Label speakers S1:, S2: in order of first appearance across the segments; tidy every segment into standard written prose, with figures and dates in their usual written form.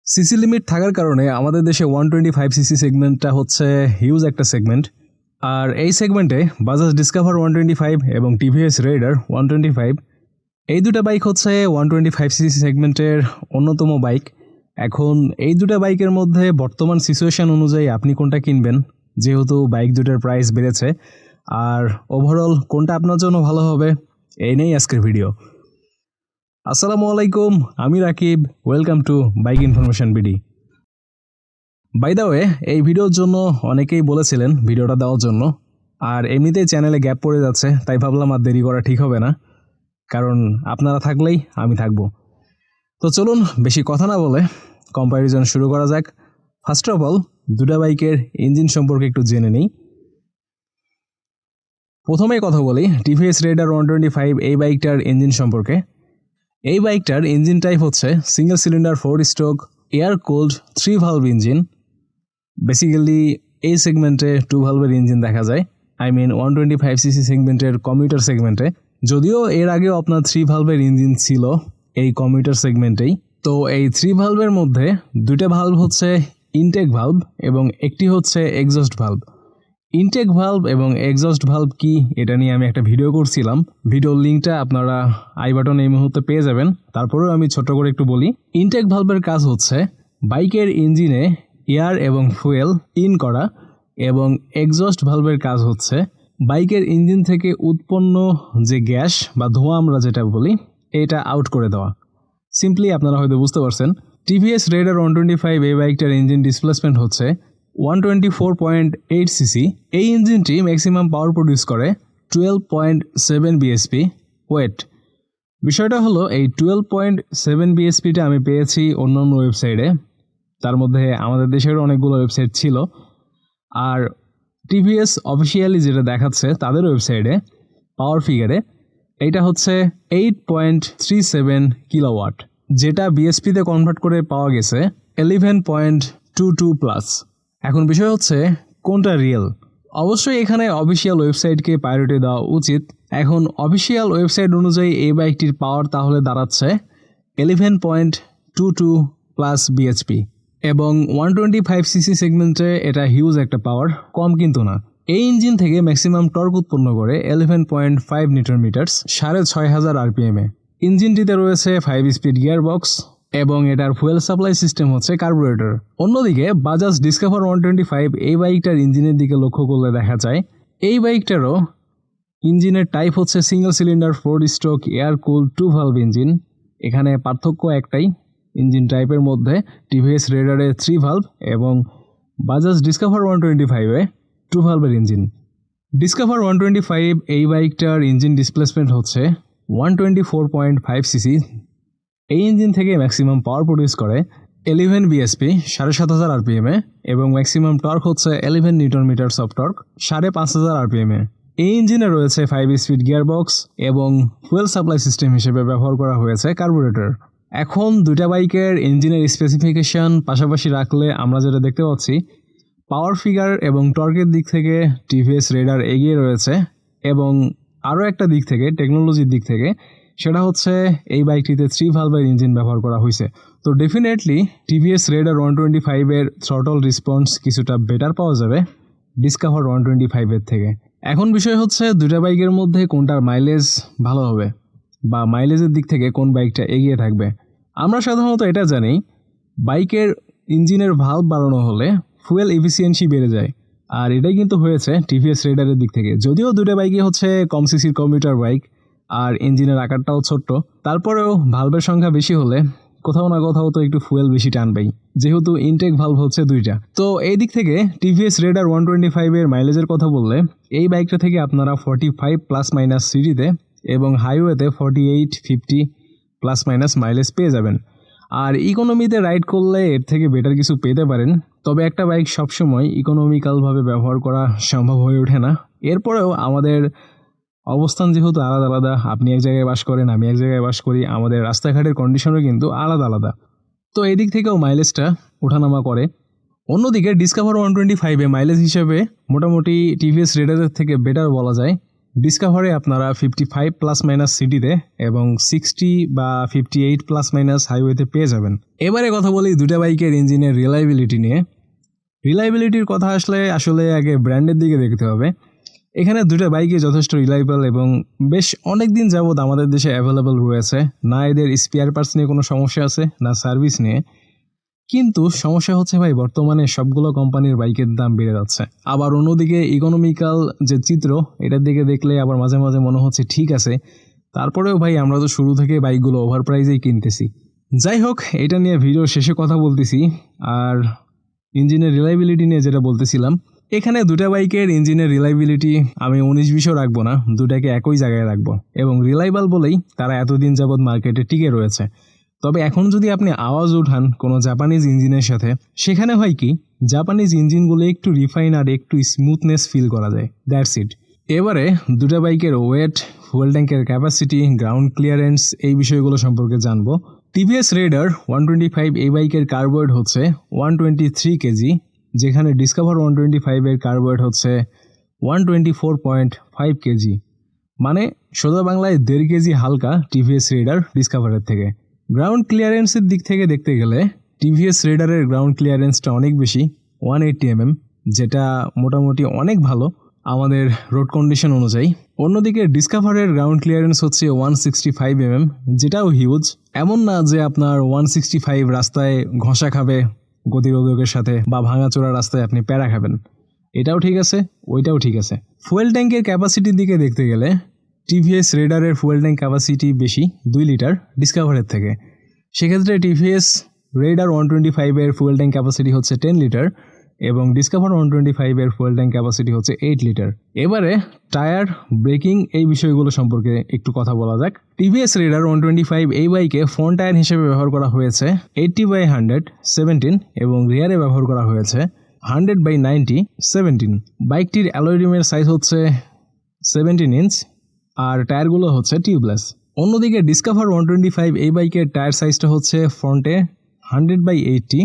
S1: CC limit থাকার কারণে আমাদের দেশে 125 সিসি সেগমেন্টটা হচ্ছে হিউজ একটা সেগমেন্ট। আর এই সেগমেন্টে বাজাজ ডিসকভার 125 এবং টিভিএস রেইডার 125 এই দুটো বাইক হচ্ছে 125 সিসি সেগমেন্টের অন্যতম বাইক। এখন এই দুটো বাইকের মধ্যে বর্তমান সিচুয়েশন অনুযায়ী আপনি কোনটা কিনবেন, যেহেতু বাইক দুটোর প্রাইস বেড়েছে, আর ওভারঅল কোনটা আপনার জন্য ভালো হবে, এই নিয়েই আজকের ভিডিও। আসসালামু আলাইকুম, আমি Rakib, welcome to bike information BD. By the way, এই ভিডিওর জন্য অনেকেই বলেছিলেন ভিডিওটা দেওয়ার জন্য, আর এমনিতেই চ্যানেলে গ্যাপ পড়ে যাচ্ছে, তাই ভাবলাম আর দেরি করা ঠিক হবে না, কারণ আপনারা থাকলেই আমি থাকব। তো চলুন বেশি কথা না বলে কম্প্যারিজন শুরু করা যাক। ফার্স্ট অফ অল দুটা বাইকের ইঞ্জিন সম্পর্কে একটু জেনে নিই। প্রথমেই কথা বলি টিভিএস রেইডার 125 এই বাইকটার ইঞ্জিন সম্পর্কে। এই বাইকটার ইঞ্জিন টাইপ হচ্ছে single cylinder 4 stroke air cold 3 valve engine. Basically এই সেগমেন্টে 2 ভালভের ইঞ্জিন দেখা যায়, আই মিন 125 সিসি সেগমেন্টের কমিউটার সেগমেন্টে। যদিও এর আগেও আপনার 3 ভালভের ইঞ্জিন ছিল এই কমিউটার সেগমেন্টেই। তো এই 3 ভালভের মধ্যে দুইটা ভালভ হচ্ছে ইনটেক ভালভ এবং একটি হচ্ছে এক্সস্ট ভালভ। ইনটেক ভালভ এবং এক্সস্ট ভালভ কি, এটা নিয়ে আমি একটা ভিডিও করছিলাম, ভিডিওর লিঙ্কটা আপনারা আই বাটনে এই মুহূর্তে পেয়ে যাবেন। তারপরেও আমি ছোট্ট করে একটু বলি। ইনটেক ভালভের কাজ হচ্ছে বাইকের ইঞ্জিনে এয়ার এবং ফুয়েল ইন করা, এবং এক্সস্ট ভালভের কাজ হচ্ছে বাইকের ইঞ্জিন থেকে উৎপন্ন যে গ্যাস বা ধোঁয়া আমরা যেটা বলি, এটা আউট করে দেওয়া। সিম্পলি আপনারা হয়তো বুঝতে পারছেন। টিভিএস রেইডার 125 এই বাইকটার ইঞ্জিন ডিসপ্লেসমেন্ট হচ্ছে 124.8 সিসি। এই ইঞ্জিনটি ম্যাক্সিমাম পাওয়ার প্রডিউস করে 12.7 বিএসপি। ওয়েট, বিষয়টা হলো এই 12.7 বিএসপিটা আমি পেয়েছি অন্যান্য ওয়েবসাইটে, তার মধ্যে আমাদের দেশের অনেকগুলো ওয়েবসাইট ছিল। আর টিভিএস অফিসিয়ালি যেটা দেখাচ্ছে তাদের ওয়েবসাইটে পাওয়ার ফিগারে এইটা হচ্ছে 8.37 কিলোওয়াট, যেটা বিএসপিতে কনভার্ট করে পাওয়া গেছে 11.22 প্লাস। এখন বিষয় হচ্ছে কোনটা রিয়েল। অবশ্যই এখানে অফিসিয়াল ওয়েবসাইটকে প্রায়োরিটি দেওয়া উচিত। এখন অফিসিয়াল ওয়েবসাইট অনুযায়ী এই বাইকটির পাওয়ার তাহলে দাঁড়াচ্ছে 11.22 প্লাস বিএচপি, এবং 125 সিসি সেগমেন্টে এটা হিউজ একটা পাওয়ার, কম কিন্তু না। এই ইঞ্জিন থেকে ম্যাক্সিমাম টর্ক উৎপন্ন করে 11.5 নিউটন মিটার 6500 আরপিএমে। ইঞ্জিনটিতে রয়েছে 5 স্পিড গিয়ার বক্স এবং এটার ফুয়েল সাপ্লাই সিস্টেম হচ্ছে কার্বুরেটর। অন্যদিকে বাজাজ ডিসকভার 125 এই বাইকটার ইঞ্জিনের দিকে লক্ষ্য করলে দেখা যায় এই বাইকটারও ইঞ্জিনের টাইপ হচ্ছে single cylinder 4 stroke air cooled 2 valve engine. এখানে পার্থক্য একটাই, ইঞ্জিন টাইপের মধ্যে টিভিএস রেইডারে 3 ভালভ এবং বাজাজ ডিসকভার 125-এ 2 ভালভের ইঞ্জিন। ডিসকভার 125 এই বাইকটার ইঞ্জিন ডিসপ্লেসমেন্ট হচ্ছে 124.5 সিসি। এই ইঞ্জিন থেকে ম্যাক্সিমাম পাওয়ার প্রডিউস করে 11 বিএসপি 7500 আরপিএমে, এবং ম্যাক্সিমাম টর্ক হচ্ছে 11 নিউটন মিটারস অফ টর্ক 5500 আরপিএমে। এই ইঞ্জিনে রয়েছে 5 স্পিড গিয়ার বক্স এবং ফুয়েল সাপ্লাই সিস্টেম হিসেবে ব্যবহার করা হয়েছে কার্বুরেটর। এখন দুইটা বাইকের ইঞ্জিনের স্পেসিফিকেশন পাশাপাশি রাখলে আমরা যেটা দেখতে পাচ্ছি, পাওয়ার ফিগার এবং টর্কের দিক থেকে টিভিএস রেইডার এগিয়ে রয়েছে, এবং আরও একটা দিক থেকে টেকনোলজির দিক থেকে সেটা হচ্ছে এই বাইকটিতে 3 ভালভের ইঞ্জিন ব্যবহার করা হয়েছে। তো ডেফিনেটলি টিভিএস রেইডার 125-এর থ্রটল রেসপন্স কিছুটা বেটার পাওয়া যাবে ডিসকভার 125-এর থেকে। এখন বিষয় হচ্ছে দুটা বাইকের মধ্যে কোনটার মাইলেজ ভালো হবে, বা মাইলেজের দিক থেকে কোন বাইকটা এগিয়ে থাকবে। আমরা সাধারণত এটা জানি বাইকের ইঞ্জিনের ভালভ বাড়ানো হলে ফুয়েল এফিসিয়েন্সি বেড়ে যায়, আর এটাই কিন্তু হয়েছে টিভিএস রেইডারের দিক থেকে। যদিও দুটো বাইকই হচ্ছে কম সিসির কমিউটার বাইক আর ইঞ্জিনের আকারটাও ছোট্ট, তারপরেও ভালভের সংখ্যা বেশি হলে কোথাও না কোথাও তো একটু ফুয়েল বেশি টানবেই, যেহেতু ইনটেক ভালভ হচ্ছে দুইটা। তো এই দিক থেকে টিভিএস রেইডার 125-এর মাইলেজের কথা বললে এই বাইকটা থেকে আপনারা 45 প্লাস মাইনাস সিটিতে এবং হাইওয়েতে 48-50 প্লাস মাইনাস মাইলেজ পেয়ে যাবেন। আর ইকোনমিতে রাইড করলে এর থেকে বেটার কিছু পেতে পারেন, তবে একটা বাইক সবসময় ইকোনমিক্যালভাবে ব্যবহার করা সম্ভব হয়ে ওঠে না। এরপরেও আমাদের অবস্থান যেহেতু আলাদা আলাদা, আপনি এক জায়গায় বাস করেন, আমি এক জায়গায় বাস করি, আমাদের রাস্তাঘাটের কন্ডিশনও কিন্তু আলাদা আলাদা, তো এই দিক থেকেও মাইলেজটা ওঠানামা করে। অন্যদিকে ডিসকভার 125-এ মাইলেজ হিসেবে মোটামুটি টিভিএস রেইডারের থেকে বেটার বলা যায়, ডিসকভারে আপনারা 55 প্লাস মাইনাস সিটিতে এবং 60 বা 58 প্লাস মাইনাস হাইওয়েতে পেয়ে যাবেন। এবারে কথা বলি দুটা বাইকের ইঞ্জিনের রিলায়েবিলিটি নিয়ে। রিলায়েবিলিটির কথা আসলে আগে ব্র্যান্ডের দিকে দেখতে হবে। এখানে দুটো বাইকই যথেষ্ট রিলায়েবল এবং বেশ অনেক দিন যাবৎ আমাদের দেশে অ্যাভেলেবল রয়েছে। না এদের স্পেয়ার পার্টস নিয়ে কোনো সমস্যা আছে, না সার্ভিস নিয়ে। কিন্তু সমস্যা হচ্ছে ভাই, বর্তমানে সবগুলো কোম্পানির বাইকের দাম বেড়ে যাচ্ছে। আবার অন্যদিকে ইকোনমিক্যাল যে চিত্র, এটার দিকে দেখলে আবার মাঝে মাঝে মনে হচ্ছে ঠিক আছে, তারপরেও ভাই আমরা তো শুরু থেকে বাইকগুলো ওভার প্রাইজেই কিনতেছি। যাই হোক, এটা নিয়ে ভিডিও শেষে কথা বলতেছি। আর ইঞ্জিনের রিলায়েবিলিটি নিয়ে যেটা বলতেছিলাম, এখানে দুটা বাইকের ইঞ্জিনের রিলায়েবিলিটি আমি 19-20ও রাখবো না, দুটাকে একই জায়গায় রাখবো। এবং রিলায়েবল বলেই তারা এতদিন যাবৎ মার্কেটে টিকে রয়েছে। তবে এখন যদি আপনি আওয়াজ উঠান কোনো জাপানিজ ইঞ্জিনের সাথে, সেখানে হয় কি, জাপানিজ ইঞ্জিনগুলো একটু রিফাইন আর একটু স্মুথনেস ফিল করা যায়, দ্যাটস ইট। এবারে দুটা বাইকের ওয়েট, ফুয়েল ট্যাঙ্কের ক্যাপাসিটি, গ্রাউন্ড ক্লিয়ারেন্স, এই বিষয়গুলো সম্পর্কে জানবো। টিভিএস রেডার 125 এই বাইকের কার্বওয়েট হচ্ছে 123 কেজি, যেখানে ডিসকভার 125 এর কার্বওয়েট হচ্ছে 124.5 কেজি। মানে সোজা বাংলায় 1.5 কেজি হালকা টিভিএস রেডার ডিসকভারের থেকে। গ্রাউন্ড ক্লিয়ারেন্সের দিক থেকে দেখতে গেলে টিভিএস রেডারের গ্রাউন্ড ক্লিয়ারেন্সটা অনেক বেশি, 180 mm, যেটা মোটামুটি অনেক ভালো আমাদের রোড কন্ডিশন অনুযায়ী। অন্যদিকে ডিসকভারের গ্রাউন্ড ক্লিয়ারেন্স হচ্ছে 165 mm, যেটাও হিউজ। এমন না যে আপনার 165 রাস্তায় ঘষা খাবে গতিরোধকের সাথে, বা ভাঙাচোরা রাস্তায় আপনি প্যারা খাবেন, এটাও ঠিক আছে, ওইটাও ঠিক আছে। ফুয়েল ট্যাঙ্কের ক্যাপাসিটির দিকে দেখতে গেলে টিভিএস রেডারের ফুয়েল ট্যাঙ্ক ক্যাপাসিটি বেশি 2 লিটার ডিসকভারের থেকে। সেক্ষেত্রে টিভিএস রেডার 125 এর ফুয়েল ট্যাঙ্ক ক্যাপাসিটি হচ্ছে 10 লিটার এবং ডিসকভার 125 এর ফুয়েল ট্যাঙ্ক ক্যাপাসিটি হচ্ছে 8 লিটার। এবারে টায়ার, ব্রেকিং, এই বিষয়গুলো সম্পর্কে একটু কথা বলা যাক। টিভিএস রেডার 125 এই বাইকে ফ্রন্ট টায়ার হিসেবে ব্যবহার করা হয়েছে 80/100 17 এবং রিয়ারে ব্যবহার করা হয়েছে 100/90 17। বাইকটির অ্যালয় রিমের সাইজ হচ্ছে 17 ইঞ্চ আর টায়ারগুলো হচ্ছে টিউবলেস। অন্যদিকে ডিসকভার 125 এই বাইকের টায়ার সাইজটা হচ্ছে ফ্রন্টে 100/80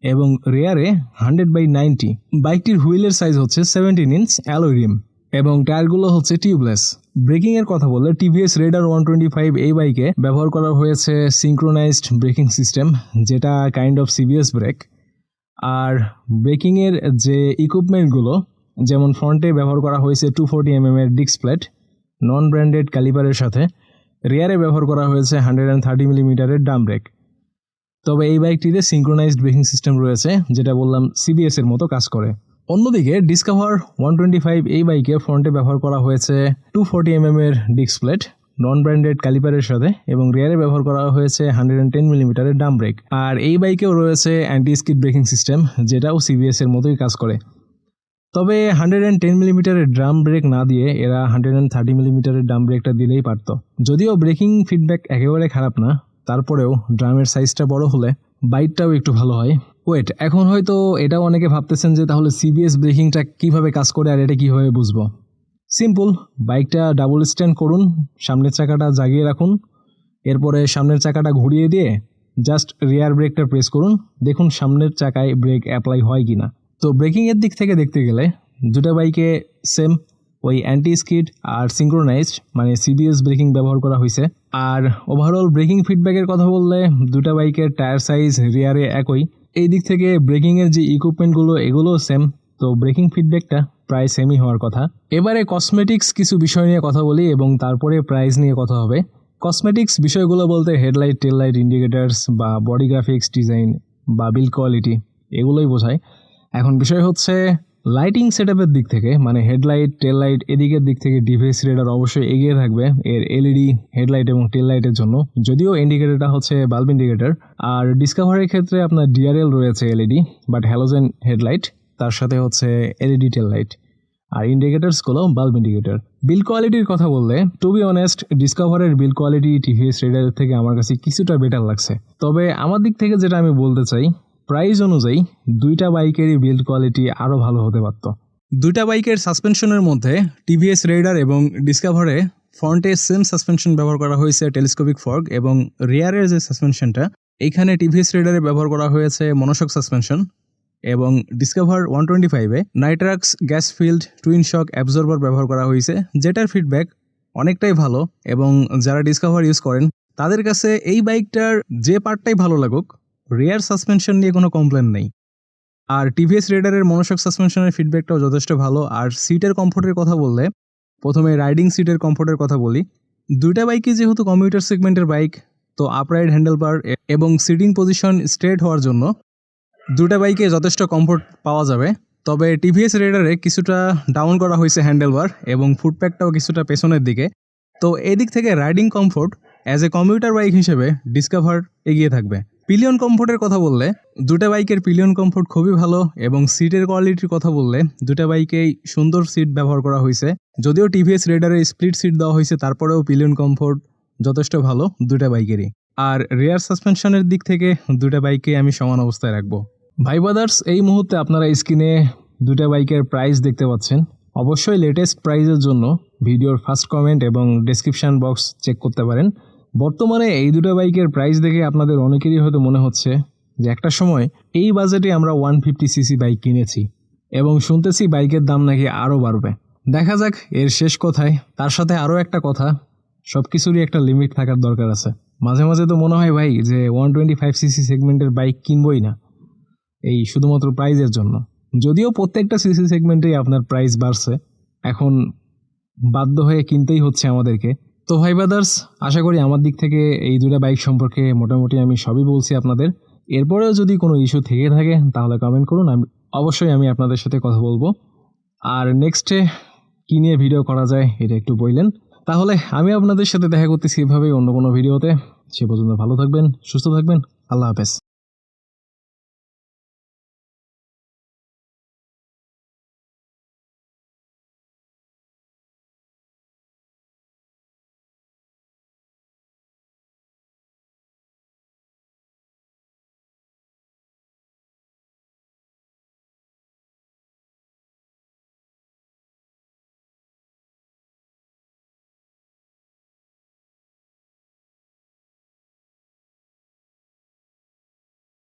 S1: এবং রিয়ারে 100/90। বাইকটির হুইলের সাইজ হচ্ছে 17 ইঞ্চ অ্যালয় রিম এবং টায়ারগুলো হচ্ছে টিউবলেস। ব্রেকিং এর কথা বললে টিভিএস রেডার 125 এই বাইকে ব্যবহার করা হয়েছে সিঙ্ক্রোনাইজড ব্রেকিং সিস্টেম, যেটা কাইন্ড অফ সিবিএস ব্রেক। আর ব্রেকিংয়ের যে ইকুইপমেন্টগুলো, যেমন ফ্রন্টে ব্যবহার করা হয়েছে 240 mm এর ডিস্ক প্লেট নন ব্র্যান্ডেড ক্যালিপারের সাথে, রিয়ারে ব্যবহার করা হয়েছে 130 mm এর ডাম ব্রেক। তবে এই বাইকটিতে সিঙ্ক্রোনাইজড ব্রেকিং সিস্টেম রয়েছে, যেটা বললাম সিবিএস এর মতো কাজ করে। অন্যদিকে ডিসকভার 125 এই বাইকে ফ্রন্টে ব্যবহার করা হয়েছে 240 mm এর ডিস্ক প্লেট নন ব্র্যান্ডেড ক্যালিপারের সাথে এবং রিয়ারে ব্যবহার করা হয়েছে 110 mm এর ডাম ব্রেক। আর এই বাইকেও রয়েছে অ্যান্টি স্কিড ব্রেকিং সিস্টেম, যেটাও সিবিএস এর মতোই কাজ করে। তবে 110 mm এর ড্রাম ব্রেক না দিয়ে এরা 130 mm এর ড্রাম ব্রেকটা দিলেই পারত। যদিও ব্রেকিং ফিডব্যাক একেবারে খারাপ না, তারপরেও ড্রামের সাইজটা বড় হলে বাইকটাও একটু ভালো হয়। ওয়েট, এখন হয়তো এটাও অনেকে ভাবতেছেন যে তাহলে সিবিএস ব্রেকিংটা কিভাবে কাজ করে আর এটা কিভাবে বুঝবো। সিম্পল, বাইকটা ডাবল স্ট্যান্ড করুন, সামনের চাকাটা জাগিয়ে রাখুন, এরপরে সামনের চাকাটা ঘুরিয়ে দিয়ে জাস্ট রিয়ার ব্রেকটা প্রেস করুন, দেখুন সামনের চাকায় ব্রেক অ্যাপ্লাই হয় কিনা। তো ব্রেকিংয়ের দিক থেকে দেখতে গেলে দুটা বাইকে সেম ওই অ্যান্টি স্কিড আর সিঙ্ক্রোনাইজড মানে সিবিএস ব্রেকিং ব্যবহার করা হয়েছে। আর ওভারঅল ব্রেকিং ফিডব্যাকের কথা বললে দুটা বাইকের টায়ার সাইজ রিয়ারে একই, এই দিক থেকে ব্রেকিংয়ের যে ইকুইপমেন্টগুলো এগুলোও সেম, তো ব্রেকিং ফিডব্যাকটা প্রায় সেমই হওয়ার কথা। এবারে কসমেটিক্স কিছু বিষয় নিয়ে কথা বলি এবং তারপরে প্রাইস নিয়ে কথা হবে। কসমেটিক্স বিষয়গুলো বলতে হেডলাইট, টেল লাইট, ইন্ডিকেটার্স বা বডি গ্রাফিক্স, ডিজাইন বা বিল্ড কোয়ালিটি, এগুলোই বোঝায়। এখন বিষয় হচ্ছে লাইটিং সেটআপের দিক থেকে, মানে হেডলাইট, টেল লাইট, এদিকের দিক থেকে টিভিএস রেডার অবশ্যই এগিয়ে থাকবে এর এলইডি হেডলাইট এবং টেল লাইটের জন্য, যদিও ইন্ডিকেটরটা হচ্ছে বাল্ব ইন্ডিকেটর। আর ডিসকভারের ক্ষেত্রে আপনার ডিআরএল রয়েছে এলইডি, বাট হ্যালোজেন হেডলাইট, তার সাথে হচ্ছে এলইডি টেল লাইট, আর ইন্ডিকেটার্সগুলো বাল্ব ইন্ডিকেটর। বিল্ড কোয়ালিটির কথা বললে টু বি অনেস্ট ডিসকভারের বিল্ড কোয়ালিটি টিভিএস রেডারের থেকে আমার কাছে কিছুটা বেটার লাগছে। তবে আমার দিক থেকে যেটা আমি বলতে চাই, প্রাইস অনুযায়ী দুইটা বাইকেরই বিল্ড কোয়ালিটি আরও ভালো হতে পারত। দুইটা বাইকের সাসপেনশনের মধ্যে টিভিএস রেডার এবং ডিসকভারে ফ্রন্টে সেম সাসপেনশন ব্যবহার করা হয়েছে টেলিস্কোপিক ফর্ক, এবং রিয়ারের যে সাসপেনশনটা এইখানে টিভিএস রেডারে ব্যবহার করা হয়েছে মনোশক সাসপেনশন এবং ডিসকভার 125-এ Nitrox gas filled twin shock absorber ব্যবহার করা হয়েছে, যেটার ফিডব্যাক অনেকটাই ভালো। এবং যারা ডিসকভার ইউজ করেন তাদের কাছে এই বাইকটার যে পার্টটাই ভালো লাগুক, রিয়ার সাসপেনশন নিয়ে কোনো কমপ্লেন নেই। আর টিভিএস রেডারের মনোশক সাসপেনশনের ফিডব্যাকটাও যথেষ্ট ভালো। আর সিটের কমফোর্টের কথা বললে প্রথমে রাইডিং সিটের কমফোর্টের কথা বলি। দুইটা বাইকই যেহেতু কমিউটার সেগমেন্টের বাইক, তো আপরাইড হ্যান্ডেলবার এবং সিটিং পজিশন স্ট্রেট হওয়ার জন্য দুটা বাইকে যথেষ্ট কমফোর্ট পাওয়া যাবে। তবে টিভিএস রেডারে কিছুটা ডাউন করা হয়েছে হ্যান্ডেলবার এবং ফুটপ্যাকটাও কিছুটা পেছনের দিকে। তো এদিক থেকে riding comfort as a commuter bike হিসেবে ডিসকভার এগিয়ে থাকবে। পিলিয়ন কমফোর্টের কথা বললে দুটা বাইকের পিলিয়ন কমফোর্ট খুবই ভালো এবং সিটের কোয়ালিটির কথা বললে দুটা বাইকেই সুন্দর সিট ব্যবহার করা হয়েছে। যদিও টিভিএস রেডারে স্প্লিট সিট দেওয়া হয়েছে, তারপরেও পিলিয়ন কমফোর্ট যথেষ্ট ভালো দুটা বাইকেরই। আর রিয়ার সাসপেনশনের দিক থেকে দুটা বাইকে আমি সমান অবস্থায় রাখবো। ভাই ব্রাদার্স, এই মুহূর্তে আপনারা স্ক্রিনে দুটা বাইকের প্রাইস দেখতে পাচ্ছেন। অবশ্যই লেটেস্ট প্রাইজের জন্য ভিডিওর ফার্স্ট কমেন্ট এবং ডেসক্রিপশন বক্স চেক করতে পারেন। বর্তমানে এই দুটো বাইকের প্রাইস দেখে আপনাদের অনেকেরই হয়তো মনে হচ্ছে যে একটা সময় এই বাজেটে আমরা 150cc বাইক কিনেছি এবং শুনতেছি বাইকের দাম নাকি আরও বাড়বে। দেখা যাক এর শেষ কোথায়। তার সাথে আরও একটা কথা, সব কিছুরই একটা লিমিট থাকার দরকার আছে। মাঝে মাঝে তো মনে হয় ভাই যে 125cc সেগমেন্টের বাইক কিনবই না এই শুধুমাত্র প্রাইজের জন্য। যদিও প্রত্যেকটা সিসি সেগমেন্টেই আপনার প্রাইস বাড়ছে, এখন বাধ্য হয়ে কিনতেই হচ্ছে আমাদেরকে। তো ভাই ব্রাদার্স, আশা করি আমার দিক থেকে এই দুটা বাইক সম্পর্কে মোটামুটি আমি সবই বলছি আপনাদের। এরপরেও যদি কোনো ইস্যু থেকে থাকে তাহলে কমেন্ট করুন, অবশ্যই আমি আপনাদের সাথে কথা বলবো। আর নেক্সটে কী নিয়ে ভিডিও করা যায় এটা একটু বললেন, তাহলে আমি আপনাদের সাথে দেখা করতেছি এভাবেই অন্য কোনো ভিডিওতে। সে পর্যন্ত ভালো থাকবেন, সুস্থ থাকবেন, আল্লাহ হাফেজ।